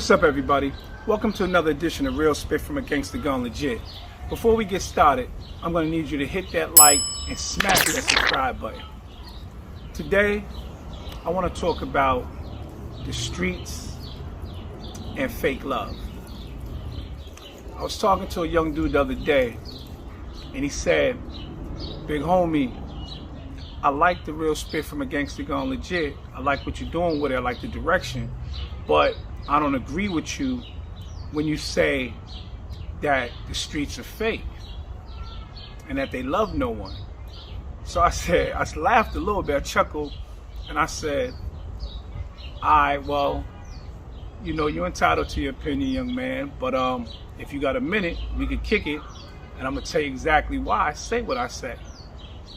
What's up, everybody? Welcome to another edition of Real Spit from a Gangsta Gone Legit. Before we get started, I'm going to need you to hit that like and smash that subscribe button. Today, I want to talk about the streets and fake love. I was talking to a young dude the other day, and he said, "Big homie, I like the Real Spit from a Gangsta Gone Legit. I like what you're doing with it. I like the direction, but I don't agree with you when you say that the streets are fake and that they love no one." So I laughed a little bit, I chuckled, and I said, well, you know, you're entitled to your opinion, young man, but if you got a minute, we could kick it, and I'm gonna tell you exactly why I say what I say."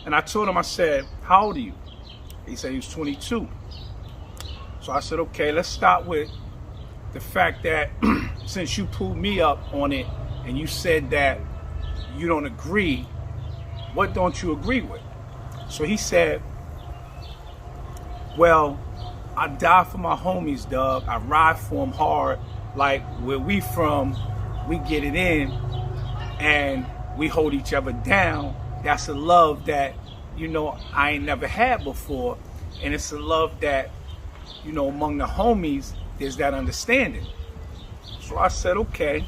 And I told him, I said, "How old are you?" He said he was 22. So I said, okay, let's start with the fact that since you pulled me up on it and you said that you don't agree, what don't you agree with? So he said, "Well, I die for my homies, dog. I ride for them hard. Like where we from, we get it in and we hold each other down. That's a love that, you know, I ain't never had before. And it's a love that, you know, among the homies, there's that understanding." So I said, okay,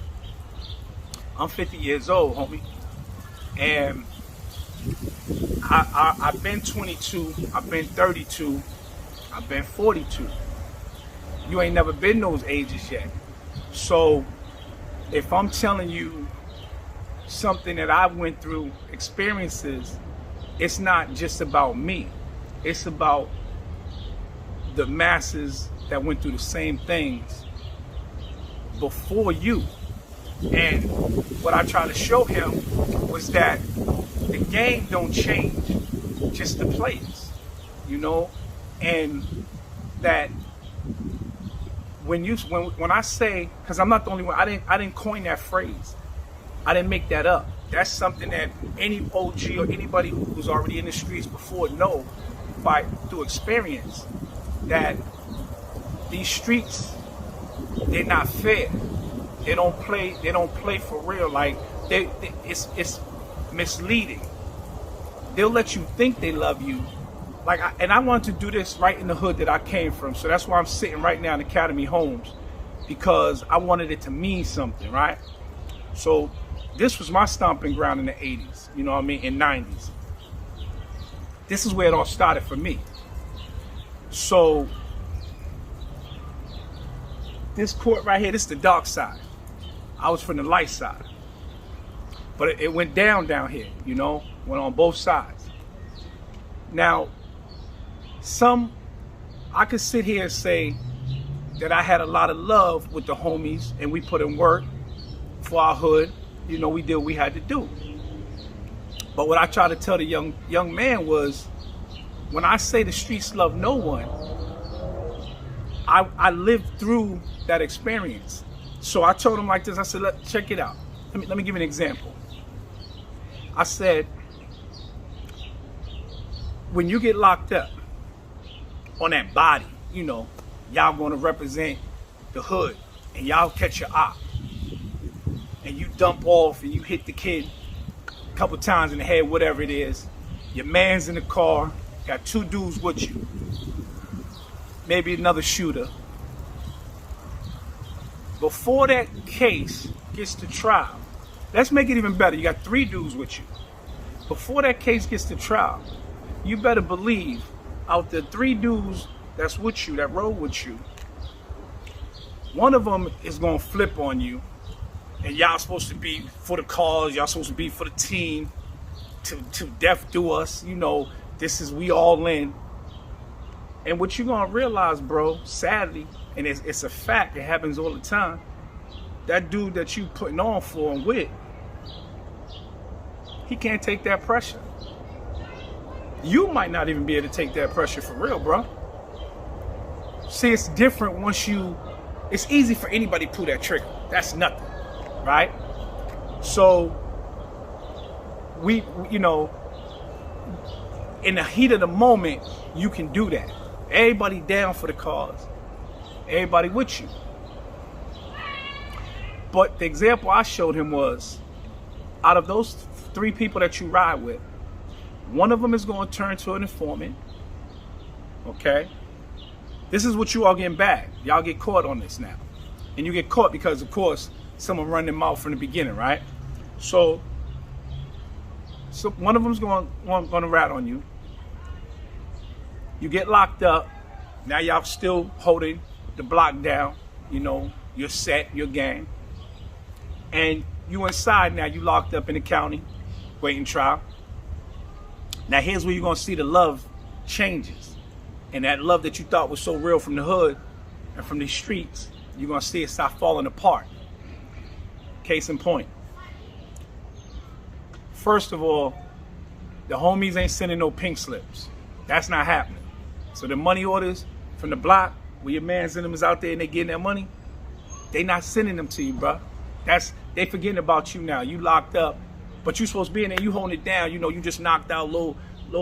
I'm 50 years old, homie. And I've been 22, I've been 32, I've been 42. You ain't never been those ages yet. So if I'm telling you something that I went through, experiences, it's not just about me. It's about the masses that went through the same things before you. And what I tried to show him was that the game don't change, just the players, you know, and that when I say, because I'm not the only one, I didn't coin that phrase. I didn't make that up. That's something that any OG or anybody who's already in the streets before know through experience, that these streets, they're not fair. They don't play for real. Like it's misleading. They'll let you think they love you. And I wanted to do this right in the hood that I came from. So that's why I'm sitting right now in Academy Homes, because I wanted it to mean something, right? So this was my stomping ground in the 80s, you know what I mean, in 90s. This is where it all started for me. So this court right here, this is the dark side. I was from the light side. But it went down here, you know, went on both sides. Now, I could sit here and say that I had a lot of love with the homies and we put in work for our hood. You know, we did what we had to do. But what I tried to tell the young man was, when I say the streets love no one, I lived through that experience. So I told him like this. I said, check it out. Let me give you an example. I said, when you get locked up on that body, you know, y'all gonna represent the hood, and y'all catch your op, and you dump off and you hit the kid a couple times in the head, whatever it is. Your man's in the car, got two dudes with you, maybe another shooter. Before that case gets to trial, let's make it even better. You got three dudes with you. Before that case gets to trial, you better believe out the three dudes that's with you, that rode with you, one of them is gonna flip on you, and y'all supposed to be for the cause, y'all supposed to be for the team, to death do us, you know, we all in. And what you gonna realize, bro, sadly, and it's a fact, it happens all the time, that dude that you putting on for and with, he can't take that pressure. You might not even be able to take that pressure for real, bro. See, it's different once it's easy for anybody to pull that trigger. That's nothing, right? So we, you know, in the heat of the moment, you can do that. Everybody down for the cause. Everybody with you. But the example I showed him was, out of those 3 people that you ride with, one of them is going to turn to an informant. Okay? This is what you all getting back. Y'all get caught on this now. And you get caught because, of course, someone run their mouth from the beginning, right? So one of them's going to rat on you. You get locked up. Now y'all still holding the block down. You know, you're set, your gang. And you inside now, you locked up in the county, waiting trial. Now here's where you're going to see the love changes. And that love that you thought was so real from the hood and from these streets, you're going to see it start falling apart. Case in point. First of all, the homies ain't sending no pink slips. That's not happening. So the money orders from the block, where your mans and them is out there and they getting their money, they not sending them to you, bro. They forgetting about you now. You locked up, but you supposed to be in there, you holding it down. You know, you just knocked out little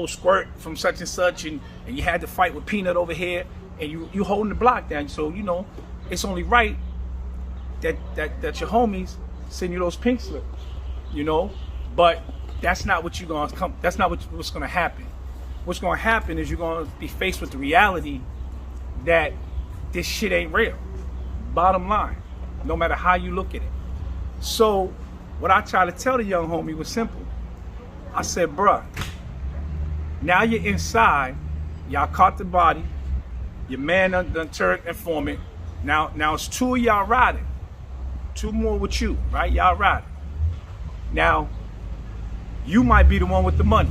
squirt from such and such, and you had to fight with Peanut over here, and you holding the block down. So, you know, it's only right that your homies send you those pink slips, you know. But that's not what you're gonna come. That's not what's gonna happen. What's gonna happen is you're gonna be faced with the reality that this shit ain't real. Bottom line, no matter how you look at it. So what I try to tell the young homie was simple. I said, bruh, now you're inside. Y'all caught the body. Your man done turned informant. Now it's 2 of y'all riding. 2 more with you, right? Y'all riding. Now, you might be the one with the money.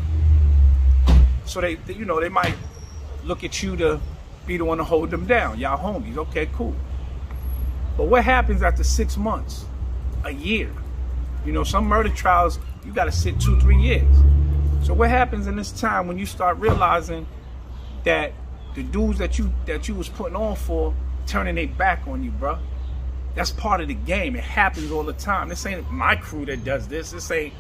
So they might look at you to be the one to hold them down. Y'all homies, okay, cool. But what happens after 6 months, a year? You know, some murder trials, you gotta sit 2-3 years. So what happens in this time when you start realizing that the dudes that you was putting on for turning their back on you, bro? That's part of the game. It happens all the time. This ain't my crew that does this. This ain't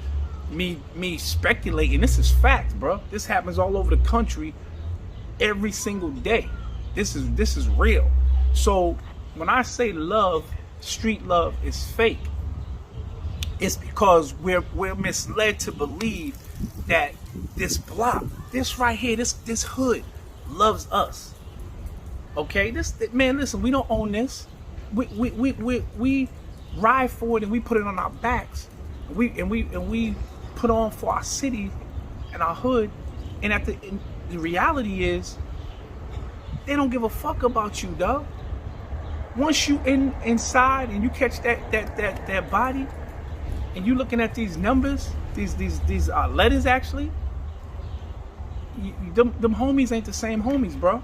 me speculating. This is fact, bro. This happens all over the country every single day. This is real. So when I say love, street love is fake, it's because we're misled to believe that this block, this right here, this hood loves us. Okay, man, listen, we don't own this. We ride for it and we put it on our backs. And we put on for our city and our hood. And the reality is, they don't give a fuck about you, dog. Once you inside and you catch that body, and you looking at these numbers, these letters actually, them homies ain't the same homies, bro.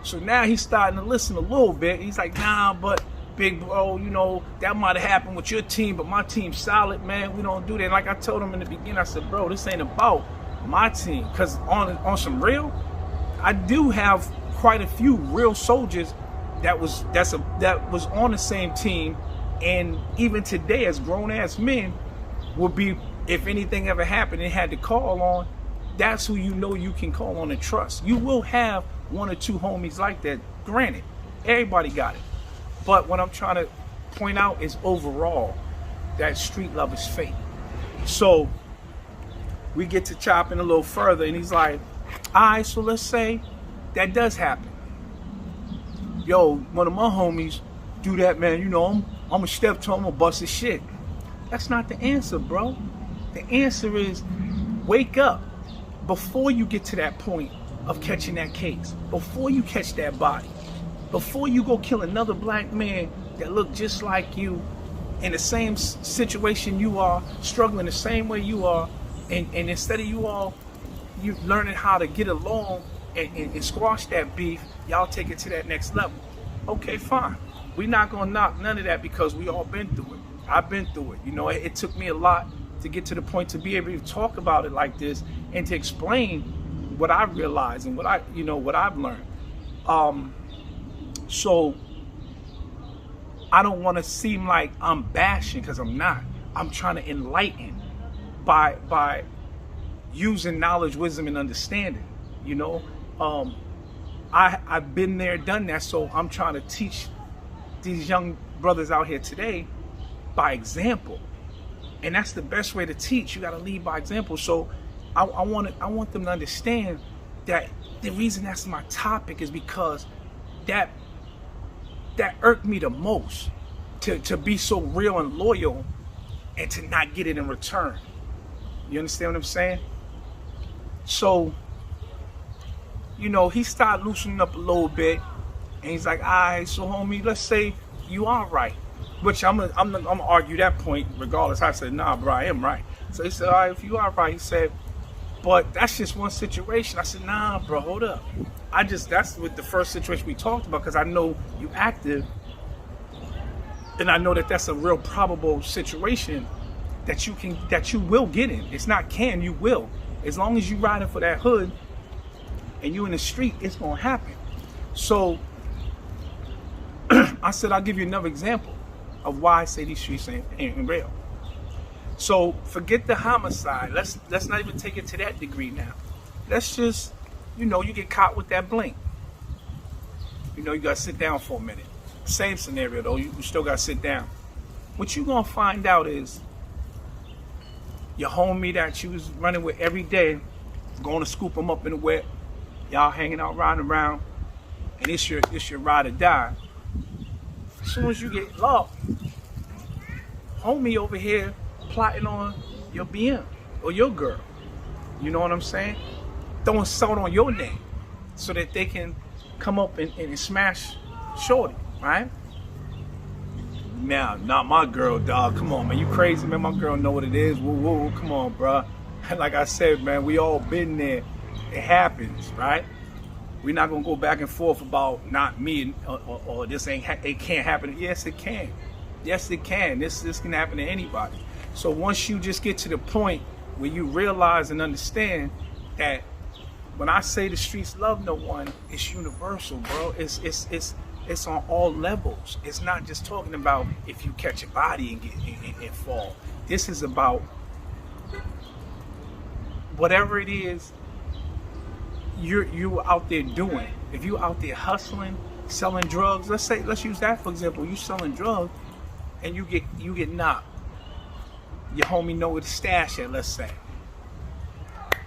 So now he's starting to listen a little bit. He's like, nah, but big bro, you know, that might have happened with your team, but my team's solid, man. We don't do that. And like I told him in the beginning, I said, bro, this ain't about my team. Because on some real, I do have quite a few real soldiers that was on the same team. And even today, as grown-ass men, would be, if anything ever happened and had to call on, that's who you know you can call on and trust. You will have 1 or 2 homies like that. Granted, everybody got it. But what I'm trying to point out is overall, that street love is fake. So we get to chopping a little further, and he's like, all right, so let's say that does happen. Yo, one of my homies do that, man. You know, I'm gonna step to him, I'm gonna bust his shit. That's not the answer, bro. The answer is wake up before you get to that point of catching that case, before you catch that body, before you go kill another black man that look just like you, in the same situation you are, struggling the same way you are, and instead of you learning how to get along and squash that beef, y'all take it to that next level. Okay, fine. We're not gonna knock none of that because we all been through it. I've been through it. You know, it took me a lot to get to the point to be able to talk about it like this and to explain what I realized and what I've learned. So I don't want to seem like I'm bashing, because I'm not. I'm trying to enlighten by using knowledge, wisdom, and understanding. You know, I've been there, done that. So I'm trying to teach these young brothers out here today by example. And that's the best way to teach. You got to lead by example. So I want them to understand that the reason that's my topic is because that irked me the most, to be so real and loyal and to not get it in return. You understand what I'm saying? So, you know, he started loosening up a little bit, and he's like, all right, so homie, let's say you are right. Which I'm gonna argue that point regardless. I said, nah, bro, I am right. So he said, all right, if you are right, he said, but that's just one situation. I said, nah, bro, hold up. That's with the first situation we talked about, because I know you active, and I know that that's a real probable situation that you will get in. It's not can, you will. As long as you riding for that hood and you in the street, it's gonna happen. So I said, I'll give you another example of why I say these streets ain't real. So forget the homicide. Let's not even take it to that degree now. Let's just, you know, you get caught with that blink. You know, you gotta sit down for a minute. Same scenario though, you still gotta sit down. What you gonna find out is your homie that you was running with every day, going to scoop him up in the wet, y'all hanging out, riding around, and it's your ride or die. As soon as you get locked, homie over here plotting on your BM or your girl. You know what I'm saying? Throwing salt on your name so that they can come up and smash shorty, right? Now, not my girl, dog. Come on, man. You crazy, man. My girl know what it is. Woo, woo. Come on, bro. Like I said, man, we all been there. It happens, right? We're not going to go back and forth about not me or this it can't happen. Yes, it can. Yes, it can. This can happen to anybody. So once you just get to the point where you realize and understand that when I say the streets love no one, it's universal, bro. It's on all levels. It's not just talking about if you catch a body and fall. This is about whatever it is you out there doing. If you out there hustling, selling drugs, let's use that for example. You selling drugs and you get knocked. Your homie know where to stash at, let's say.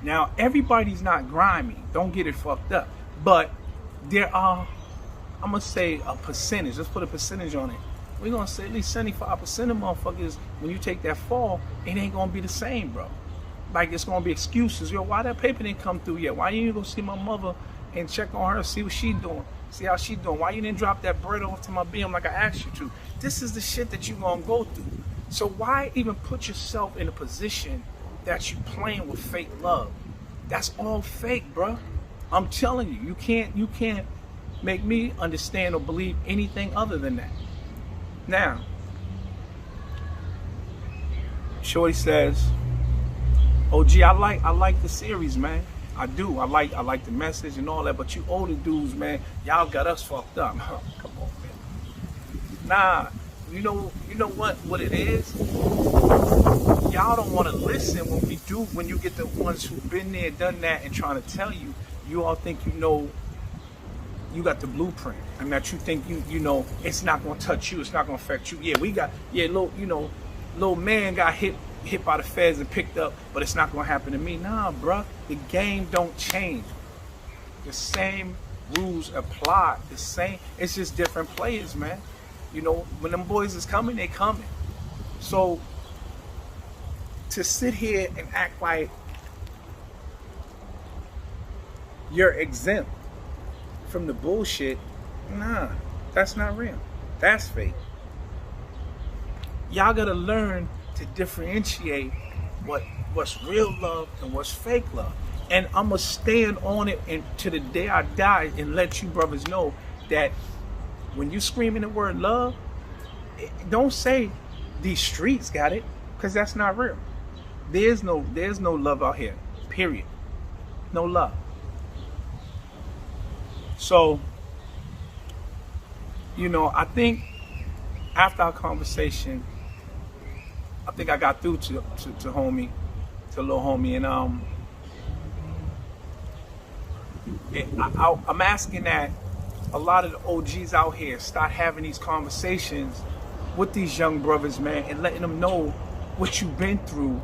Now everybody's not grimy. Don't get it fucked up. But there are, I'm gonna say a percentage. Let's put a percentage on it. We're gonna say at least 75% of motherfuckers, when you take that fall, it ain't gonna be the same, bro. Like it's gonna be excuses. Yo, why that paper didn't come through yet? Why you didn't go see my mother and check on her, see what she doing, see how she doing? Why you didn't drop that bread off to my BM like I asked you to? This is the shit that you gonna go through. So why even put yourself in a position that you playing with fake love? That's all fake, bro. I'm telling you, you can't make me understand or believe anything other than that. Now, Shorty says, "Oh, gee, I like the series, man. I do. I like the message and all that. But you older dudes, man, y'all got us fucked up. Come on, man. Nah, you know what it is. Y'all don't want to listen when you get the ones who've been there, done that, and trying to tell you. You all think you know. You got the blueprint, and that you think you know it's not gonna touch you. It's not gonna affect you. Yeah, little man got hit by the feds and picked up, but it's not gonna happen to me. Nah, bruh, the game don't change. The same rules apply. The same. It's just different players, man. You know, when them boys is coming, they coming. So to sit here and act like you're exempt from the bullshit, nah, that's not real. That's fake. Y'all gotta learn to differentiate what's real love and what's fake love. And I'ma stand on it and to the day I die and let you brothers know that when you screaming the word love, don't say these streets got it, because that's not real. There's no love out here, period. No love. So, you know, I think after our conversation, I think I got through to homie, to little homie, and I'm asking that a lot of the OGs out here start having these conversations with these young brothers, man, and letting them know what you've been through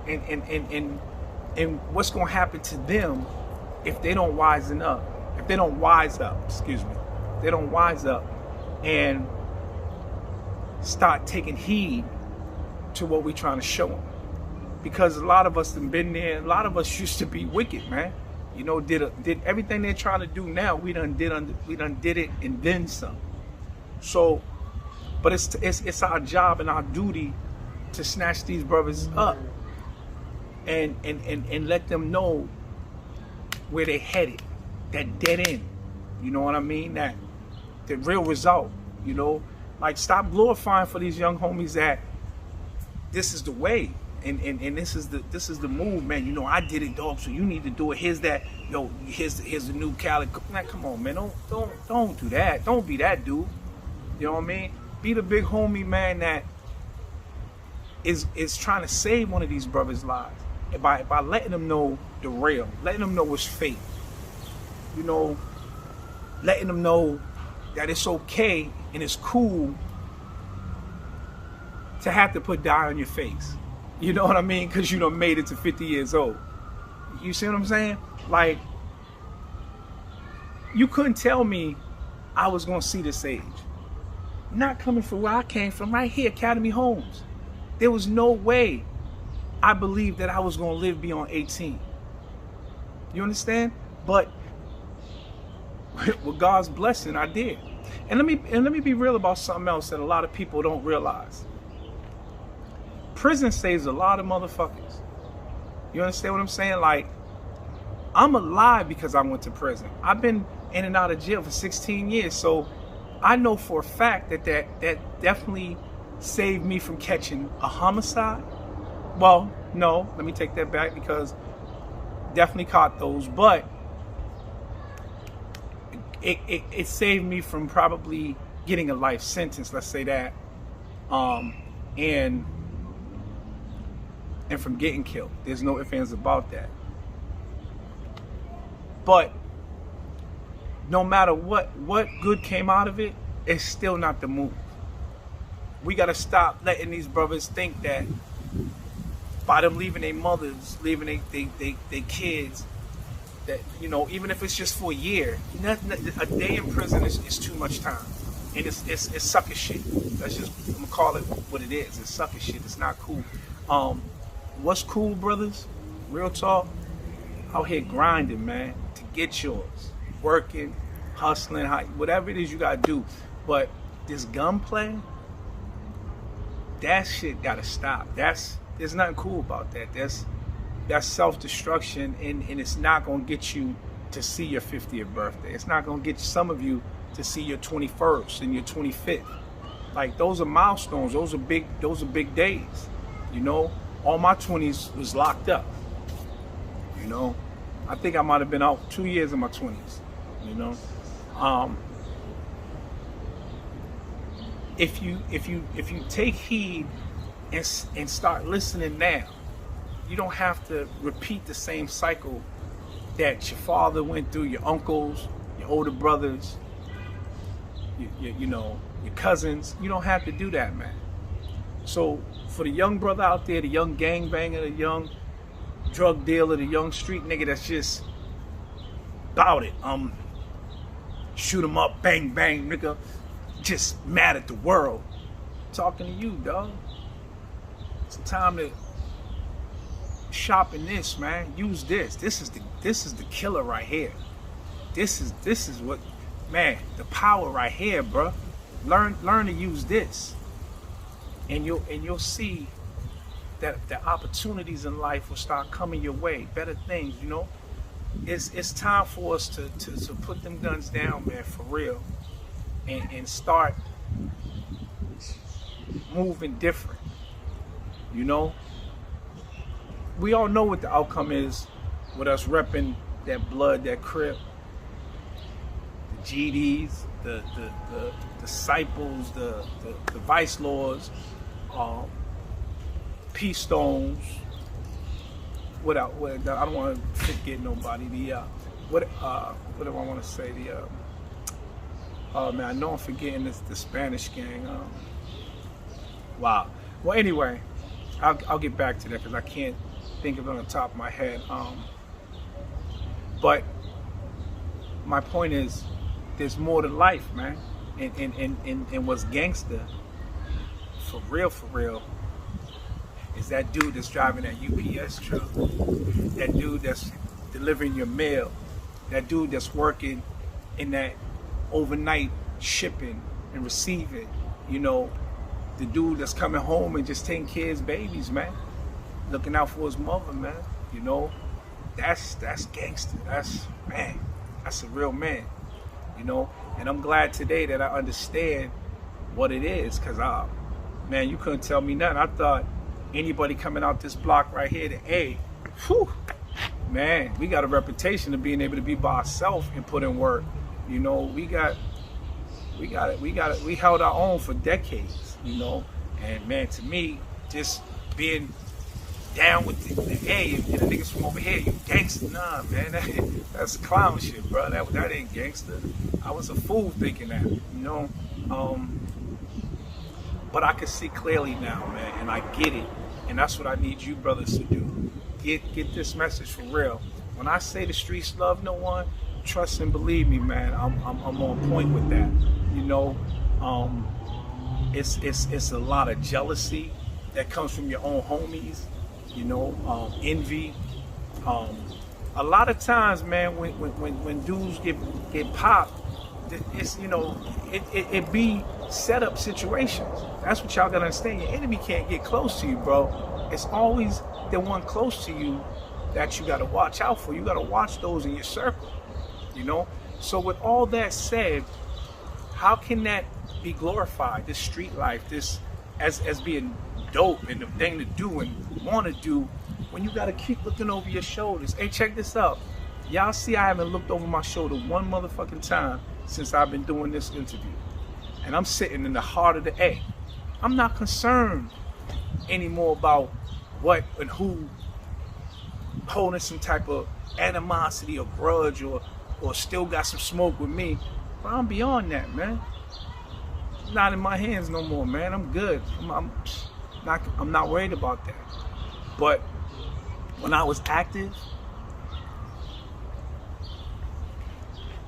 and what's going to happen to them if they don't wisen up. If they don't wise up, excuse me. If they don't wise up and start taking heed to what we're trying to show them. Because a lot of us have been there. A lot of us used to be wicked, man. You know, did everything they're trying to do now. We done did it and then some. So, but it's our job and our duty to snatch these brothers up and let them know where they headed, that dead end. You know what I mean? That the real result. You know, like stop glorifying for these young homies that this is the way. And this is the move, man. You know, I did it, dog. So you need to do it. Here's that, here's the new Cali. Man, come on, man. Don't do that. Don't be that dude. You know what I mean? Be the big homie, man, that is trying to save one of these brothers' lives by letting them know the real, letting them know what's fake. You know, letting them know that it's okay and it's cool to have to put dye on your face. You know what I mean? Because you done made it to 50 years old. You see what I'm saying? Like, you couldn't tell me I was going to see this age. Not coming from where I came from, right here, Academy Homes. There was no way I believed that I was going to live beyond 18. You understand? But with God's blessing, I did. And let me be real about something else that a lot of people don't realize. Prison saves a lot of motherfuckers. You understand what I'm saying? Like, I'm alive because I went to prison. I've been in and out of jail for 16 years. So I know for a fact that definitely saved me from catching a homicide. Well, no, let me take that back, because definitely caught those. But it saved me from probably getting a life sentence, let's say that. And from getting killed. There's no ifs, ands about that. But no matter what good came out of it, it's still not the move. We gotta stop letting these brothers think that by them leaving their mothers, leaving their kids, that, you know, even if it's just for a year, a day in prison is too much time. And it's sucker shit. That's just, I'm gonna call it what it is. It's sucker shit. It's not cool. What's cool, brothers? Real talk. Out here grinding, man, to get yours. Working, hustling, whatever it is you gotta do. But this gunplay, that shit gotta stop. There's nothing cool about that. That's self-destruction, and it's not gonna get you to see your 50th birthday. It's not gonna get some of you to see your 21st and your 25th. Like, those are milestones. Those are big days. You know, all my 20s was locked up. You know, I think I might have been out 2 years in my 20s. You know, if you take heed and start listening now, you don't have to repeat the same cycle that your father went through, your uncles, your older brothers, you know, your cousins. You don't have to do that, man. So for the young brother out there, the young gangbanger, the young drug dealer, the young street nigga that's just about it, shoot 'em up, bang bang, nigga, just mad at the world. Talking to you, dog. It's time to shop in this, man. Use this. This is the killer right here. This is what, man, the power right here, bro. Learn to use this, and you'll see that the opportunities in life will start coming your way. Better things, you know. It's time for us to put them guns down, man, for real, and start moving different. You know, we all know what the outcome is with us repping that blood, that Crip, the GDs, the disciples, the vice lords, P Stones. What I don't want to forget nobody. What do I want to say? Oh man, I know I'm forgetting the Spanish gang. Wow. Well, anyway, I'll get back to that because I can't think of it on the top of my head. But my point is, there's more to life, man. And what's gangster, for real, is that dude that's driving that UPS truck, that dude that's delivering your mail, that dude that's working in that overnight shipping and receiving, you know, the dude that's coming home and just taking care of his babies, man, looking out for his mother, man. You know, that's gangster. That's a real man, you know. And I'm glad today that I understand what it is, because man, you couldn't tell me nothing. I thought anybody coming out this block right here, man, we got a reputation of being able to be by ourselves and put in work. You know, we held our own for decades, you know. And man, to me, just being down with the hey, and the niggas from over here, you gangster. Nah, man, that's clown shit, bro. That ain't gangster. I was a fool thinking that, you know. But I can see clearly now, man, and I get it. And that's what I need you brothers to do. Get this message for real. When I say the streets love no one, trust and believe me, man. I'm on point with that. You know, it's a lot of jealousy that comes from your own homies. You know, envy. A lot of times, man, when dudes get popped, it's, you know, it be set up situations. That's what y'all gotta understand. Your enemy can't get close to you, bro. It's always the one close to you that you gotta watch out for. You gotta watch those in your circle, you know. So with all that said, how can that be glorified? This street life, this as being dope and the thing to do and want to do, when you gotta keep looking over your shoulders. Hey, check this out. Y'all see I haven't looked over my shoulder one motherfucking time since I've been doing this interview. And I'm sitting in the heart of the A. I'm not concerned anymore about what and who holding some type of animosity or grudge or still got some smoke with me. But I'm beyond that, man. It's not in my hands no more, man. I'm good. I'm not worried about that. But when I was active,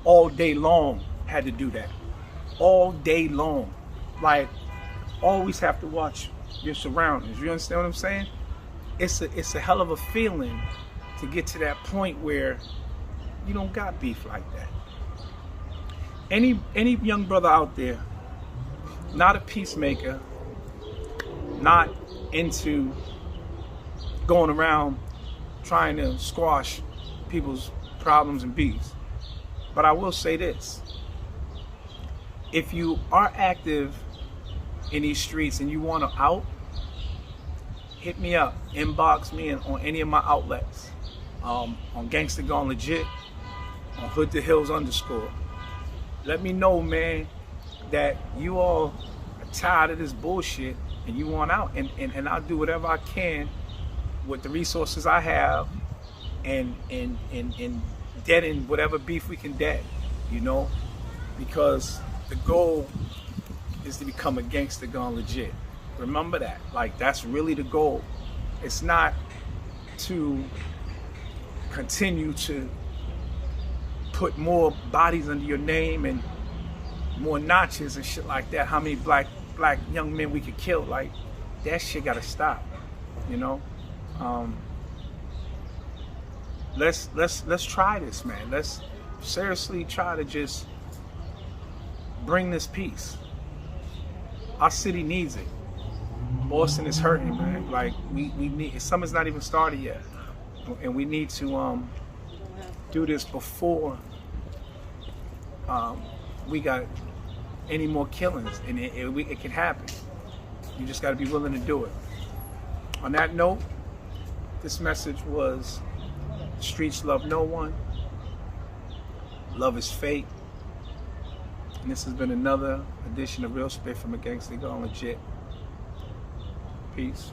all day long had to do that. All day long. Like, always have to watch your surroundings. You understand what I'm saying? It's a hell of a feeling to get to that point where you don't got beef like that. Any young brother out there, not a peacemaker, not into going around trying to squash people's problems and beefs. But I will say this. If you are active in these streets and you want to out, hit me up, inbox me on any of my outlets, on Gangsta Gone Legit, on Hood to Hills _. Let me know, man, that you all are tired of this bullshit and you want out, and I'll do whatever I can with the resources I have and deaden whatever beef we can dead, you know, because the goal is to become a Gangsta Gone Legit. Remember that. Like, that's really the goal. It's not to continue to put more bodies under your name and more notches and shit like that. How many black young men we could kill? Like, that shit gotta stop, you know. Let's try this, man. Let's seriously try to just bring this peace. Our city needs it. Boston is hurting, man. Like, we need, summer's not even started yet, and we need to do this before we got any more killings, and it can happen. You just got to be willing to do it. On that note, this message was: streets love no one, love is fate. And this has been another edition of Real Spit from a Gangsta Gone Legit. Peace.